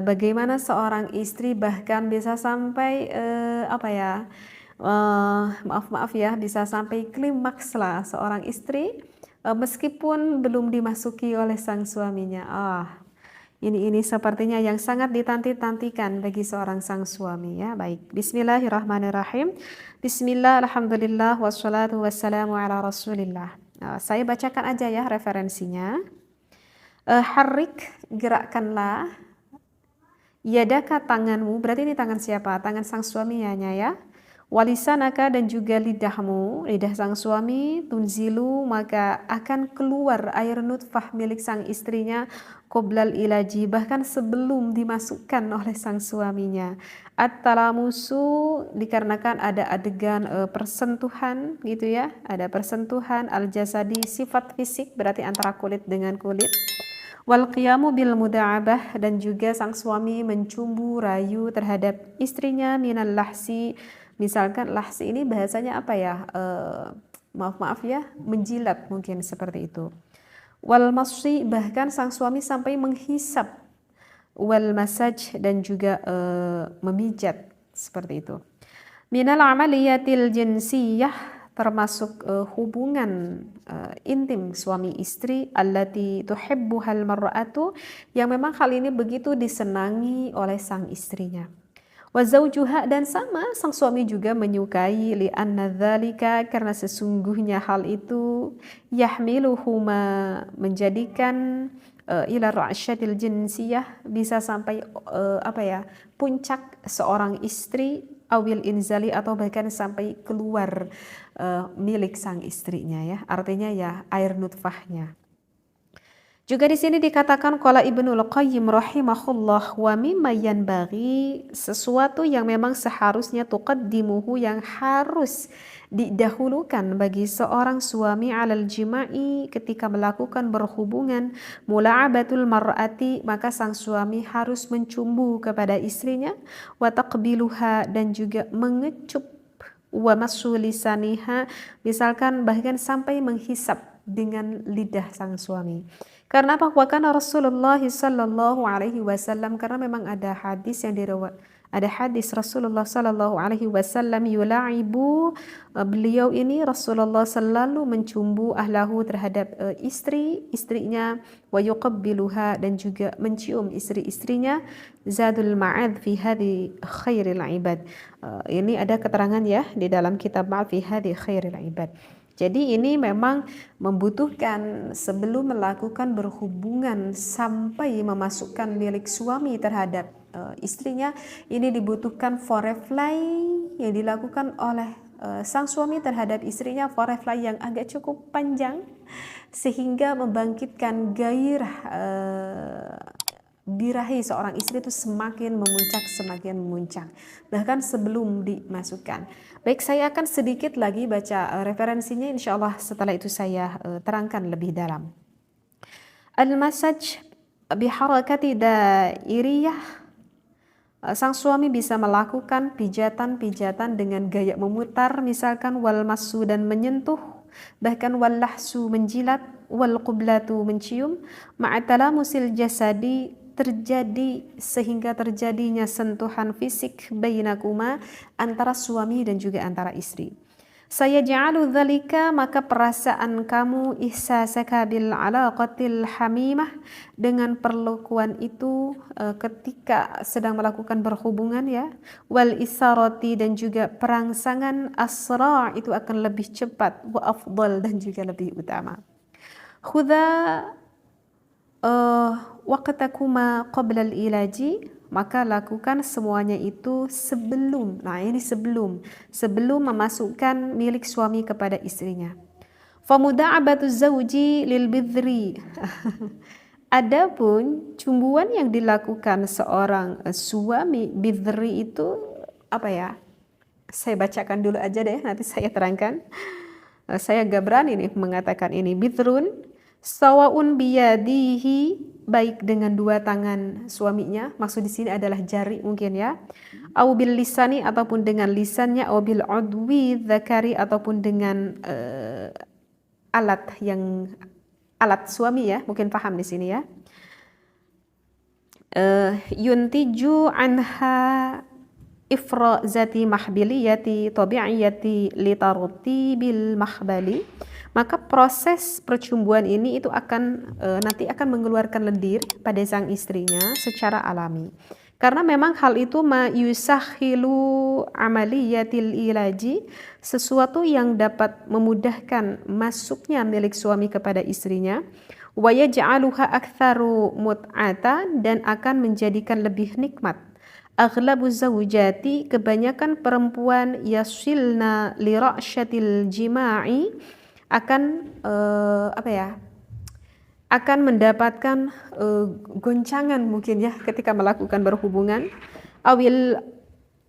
Bagaimana seorang istri bahkan bisa sampai, maaf ya, bisa sampai klimaks lah seorang istri, meskipun belum dimasuki oleh sang suaminya. Ini sepertinya yang sangat ditanti-tantikan bagi seorang sang suami ya. Baik, bismillahirrahmanirrahim. Bismillah, alhamdulillah, wassalatu wassalamu ala Rasulillah. Saya bacakan aja ya referensinya. Harrik, gerakkanlah yadaka, tanganmu, berarti ini tangan siapa? Tangan sang suaminya ya. Walisanaka, dan juga lidahmu, lidah sang suami, tunzilu, maka akan keluar air nutfah milik sang istrinya, qoblal ilaji, bahkan sebelum dimasukkan oleh sang suaminya. At-talamusu, dikarenakan ada adegan persentuhan gitu ya, ada persentuhan, al-jasadi, sifat fisik, berarti antara kulit dengan kulit. Wal qiyamu bil muda'abah, dan juga sang suami mencumbu rayu terhadap istrinya, minal lahsi, misalkan lahsi ini bahasanya apa ya, maaf ya, menjilat mungkin seperti itu. Wal masyi, bahkan sang suami sampai menghisap. Wal masaj, dan juga memijat seperti itu. Minal amaliyatil jinsiyah, termasuk hubungan intim suami istri, allati tuhibbuhal mar'atu, yang memang hal ini begitu disenangi oleh sang istrinya. Wa zaujuha, dan sama sang suami juga menyukai, li'anna dzalika, karena sesungguhnya hal itu, yahmiluhuma, menjadikan ila ra'syatil jinsiyah, bisa sampai puncak seorang istri, awil inzali, atau bahkan sampai keluar milik sang istrinya ya, artinya ya air nutfahnya. Juga di sini dikatakan qala Ibnul Qayyim rahimahullah, wa mimma yanbaghi, sesuatu yang memang seharusnya tuqaddimuhu, yang harus didahulukan bagi seorang suami, alal jima'i, ketika melakukan berhubungan, mula'abatul mar'ati, maka sang suami harus mencumbu kepada istrinya, wa taqbiluha, dan juga mengecup, wa massu lisaniha, misalkan bahkan sampai menghisap dengan lidah sang suami. Karena apa? Wa kana Rasulullah sallallahu alaihi wasallam, karena memang ada hadis Rasulullah sallallahu alaihi wasallam yula'ibu, beliau ini Rasulullah selalu mencumbu ahlahu, terhadap istrinya, wa yuqabbiluha, dan juga mencium istri-istrinya. Zadul Ma'ad fi hadi khairil ibad. Ini ada keterangan ya di dalam kitab Ma'ad fi hadi khairil ibad. Jadi ini memang membutuhkan sebelum melakukan berhubungan sampai memasukkan milik suami terhadap istrinya, ini dibutuhkan forefly yang dilakukan oleh sang suami terhadap istrinya, forefly yang agak cukup panjang sehingga membangkitkan gairah birahi seorang istri itu semakin memuncak bahkan sebelum dimasukkan. Baik, saya akan sedikit lagi baca referensinya, insya Allah setelah itu saya terangkan lebih dalam. Al-masaj biharakati dairiyah, sang suami bisa melakukan pijatan-pijatan dengan gaya memutar, misalkan wal masu, dan menyentuh, bahkan wal lahsu, menjilat, wal qublatu, mencium, ma'atalamusil jasadi, terjadi sehingga terjadinya sentuhan fisik, bainakuma, antara suami dan juga antara istri. Saya ja'alu dzalika, maka perasaan kamu, ihsasaka bil alaqatil hamimah, dengan perlakuan itu ketika sedang melakukan berhubungan ya, wal isarati, dan juga perangsangan, asra, itu akan lebih cepat, wa afdal, dan juga lebih utama. Khudha waqtakuma qabla al-ilaji, maka lakukan semuanya itu sebelum, nah ini sebelum memasukkan milik suami kepada istrinya. Famuda'abatu zawji lil bidri. Adapun cumbuan yang dilakukan seorang suami, bidri itu apa ya? Saya bacakan dulu aja deh, nanti saya terangkan. Saya gak berani nih mengatakan ini. Bidrun sawaun biyadihi, baik dengan dua tangan suaminya, maksud di sini adalah jari mungkin ya, au bil lisani, ataupun dengan lisannya, au bil udwi dzakari, ataupun dengan alat suami ya, mungkin paham di sini ya. yuntiju anha ifrazati mahbiliyati tabi'iyati litartibil mahbali, maka proses percumbuan ini itu akan nanti akan mengeluarkan lendir pada sang istrinya secara alami. Karena memang hal itu ma yusakhilu amaliyatil ilaji, sesuatu yang dapat memudahkan masuknya milik suami kepada istrinya, wa yaj'aluha aktsaru mut'ata, dan akan menjadikan lebih nikmat. Aghlabu zawjati, kebanyakan perempuan, yasilna li ra'syatil jima'i, akan akan mendapatkan goncangan mungkin ya ketika melakukan berhubungan, awil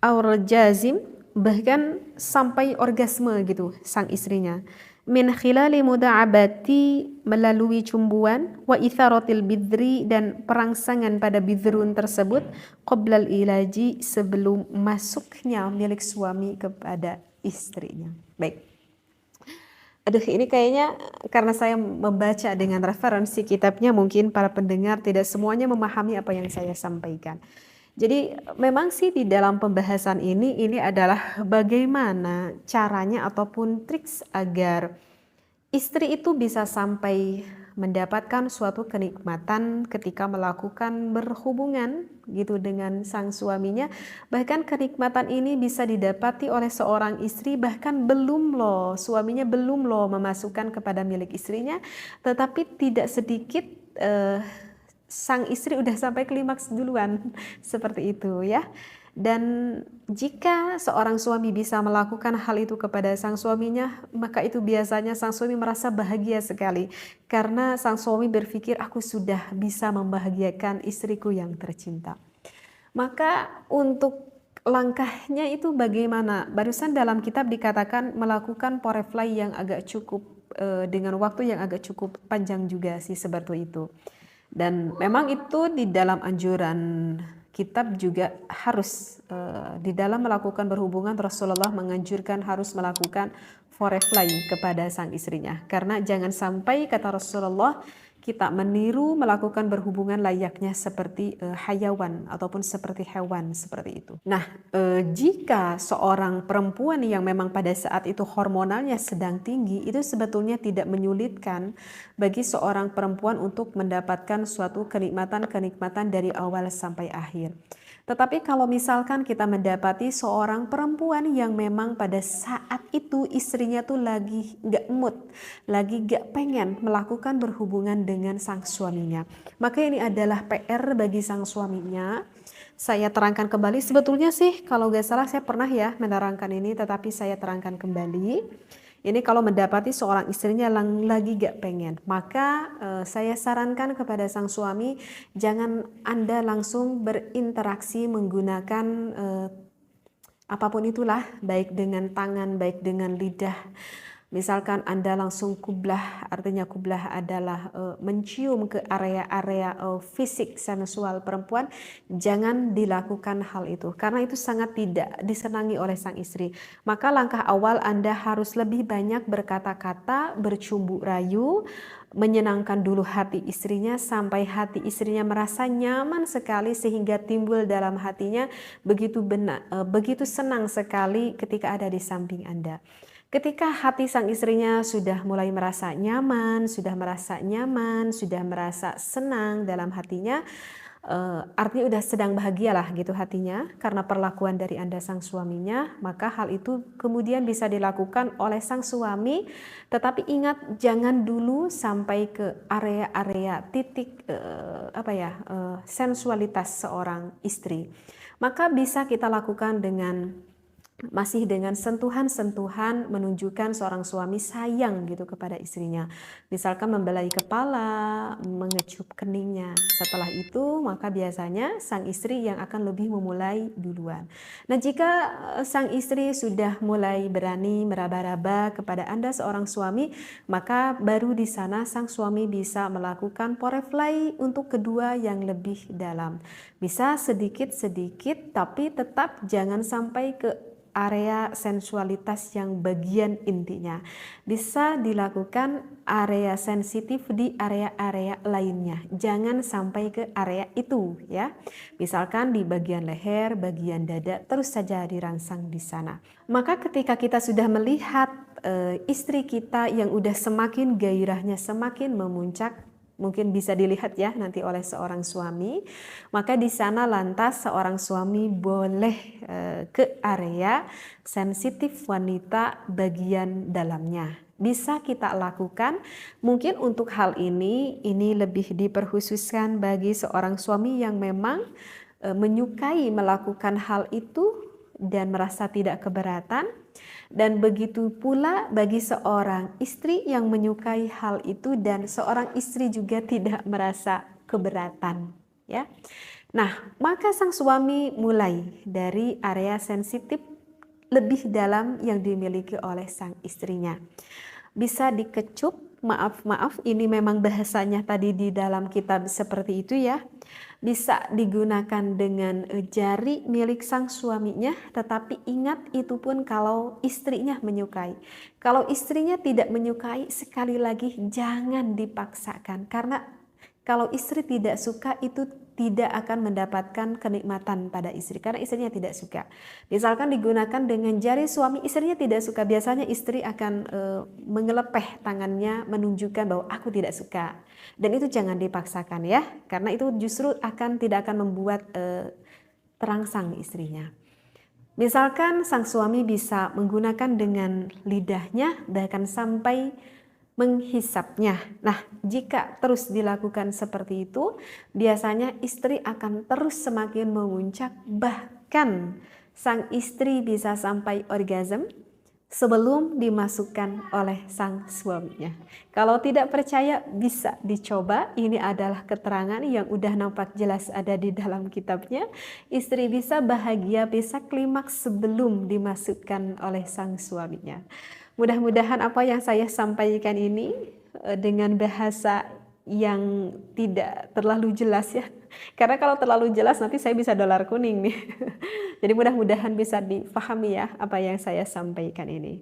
aurjazim, bahkan sampai orgasme gitu sang istrinya, min khilali muda'abati, melalui cumbuan, wa itharatil bidri, dan perangsangan pada bidrun tersebut, qoblal ilaji, sebelum masuknya milik suami kepada istrinya. Baik. Aduh, ini kayaknya karena saya membaca dengan referensi kitabnya, mungkin para pendengar tidak semuanya memahami apa yang saya sampaikan. Jadi memang sih di dalam pembahasan ini adalah bagaimana caranya ataupun triks agar istri itu bisa sampai mendapatkan suatu kenikmatan ketika melakukan berhubungan gitu dengan sang suaminya. Bahkan kenikmatan ini bisa didapati oleh seorang istri bahkan suaminya belum memasukkan kepada milik istrinya, tetapi tidak sedikit sang istri udah sampai klimaks duluan seperti itu ya. Dan jika seorang suami bisa melakukan hal itu kepada sang suaminya, maka itu biasanya sang suami merasa bahagia sekali. Karena sang suami berpikir, aku sudah bisa membahagiakan istriku yang tercinta. Maka untuk langkahnya itu bagaimana? Barusan dalam kitab dikatakan melakukan porefly yang agak cukup, dengan waktu yang agak cukup panjang juga sih seperti itu. Dan memang itu di dalam anjuran kitab juga harus di dalam melakukan berhubungan, Rasulullah menganjurkan harus melakukan foreplay kepada sang istrinya. Karena jangan sampai, kata Rasulullah, kita meniru melakukan berhubungan layaknya seperti hayawan ataupun seperti hewan seperti itu. Nah, jika seorang perempuan yang memang pada saat itu hormonalnya sedang tinggi, itu sebetulnya tidak menyulitkan bagi seorang perempuan untuk mendapatkan suatu kenikmatan-kenikmatan dari awal sampai akhir. Tetapi kalau misalkan kita mendapati seorang perempuan yang memang pada saat itu istrinya tuh lagi gak mood, lagi gak pengen melakukan berhubungan dengan sang suaminya, maka ini adalah PR bagi sang suaminya. Saya terangkan kembali, sebetulnya sih kalau gak salah saya pernah ya menerangkan ini, tetapi saya terangkan kembali. Ini kalau mendapati seorang istrinya lagi gak pengen, maka saya sarankan kepada sang suami, jangan Anda langsung berinteraksi menggunakan apapun itulah, baik dengan tangan, baik dengan lidah. Misalkan Anda langsung kublah, artinya kublah adalah mencium ke area-area fisik sensual perempuan, jangan dilakukan hal itu karena itu sangat tidak disenangi oleh sang istri. Maka langkah awal Anda harus lebih banyak berkata-kata, bercumbu rayu, menyenangkan dulu hati istrinya sampai hati istrinya merasa nyaman sekali sehingga timbul dalam hatinya begitu senang sekali ketika ada di samping Anda. Ketika hati sang istrinya sudah mulai merasa nyaman, sudah merasa senang dalam hatinya, artinya udah sedang bahagialah gitu hatinya karena perlakuan dari Anda sang suaminya, maka hal itu kemudian bisa dilakukan oleh sang suami. Tetapi ingat, jangan dulu sampai ke area-area titik sensualitas seorang istri. Maka bisa kita lakukan masih dengan sentuhan-sentuhan menunjukkan seorang suami sayang gitu kepada istrinya. Misalkan membelai kepala, mengecup keningnya. Setelah itu maka biasanya sang istri yang akan lebih memulai duluan. Nah, jika sang istri sudah mulai berani meraba-raba kepada Anda seorang suami, maka baru di sana sang suami bisa melakukan porefly untuk kedua yang lebih dalam. Bisa sedikit-sedikit tapi tetap jangan sampai ke area sensualitas yang bagian intinya. Bisa dilakukan area sensitif di area-area lainnya. Jangan sampai ke area itu ya. Misalkan di bagian leher, bagian dada, terus saja dirangsang di sana. Maka ketika kita sudah melihat istri kita yang udah semakin gairahnya semakin memuncak, mungkin bisa dilihat ya nanti oleh seorang suami, maka di sana lantas seorang suami boleh ke area sensitif wanita bagian dalamnya. Bisa kita lakukan, mungkin untuk hal ini lebih diperkhususkan bagi seorang suami yang memang menyukai melakukan hal itu dan merasa tidak keberatan. Dan begitu pula bagi seorang istri yang menyukai hal itu dan seorang istri juga tidak merasa keberatan ya. Nah, maka sang suami mulai dari area sensitif lebih dalam yang dimiliki oleh sang istrinya. Bisa dikecup, maaf ini memang bahasanya tadi di dalam kitab seperti itu ya. Bisa digunakan dengan jari milik sang suaminya, tetapi ingat itu pun kalau istrinya menyukai. Kalau istrinya tidak menyukai, sekali lagi jangan dipaksakan, karena kalau istri tidak suka itu tidak akan mendapatkan kenikmatan pada istri karena istrinya tidak suka. Misalkan digunakan dengan jari suami, istrinya tidak suka, biasanya istri akan mengelepeh tangannya menunjukkan bahwa aku tidak suka. Dan itu jangan dipaksakan ya, karena itu justru tidak akan membuat terangsang istrinya. Misalkan sang suami bisa menggunakan dengan lidahnya bahkan sampai menghisapnya. Nah, jika terus dilakukan seperti itu, biasanya istri akan terus semakin memuncak, bahkan sang istri bisa sampai orgasme sebelum dimasukkan oleh sang suaminya. Kalau tidak percaya bisa dicoba, ini adalah keterangan yang udah nampak jelas ada di dalam kitabnya. Istri bisa bahagia, bisa klimaks sebelum dimasukkan oleh sang suaminya. Mudah-mudahan apa yang saya sampaikan ini dengan bahasa yang tidak terlalu jelas ya. Karena kalau terlalu jelas nanti saya bisa dolar kuning nih. Jadi mudah-mudahan bisa difahami ya apa yang saya sampaikan ini.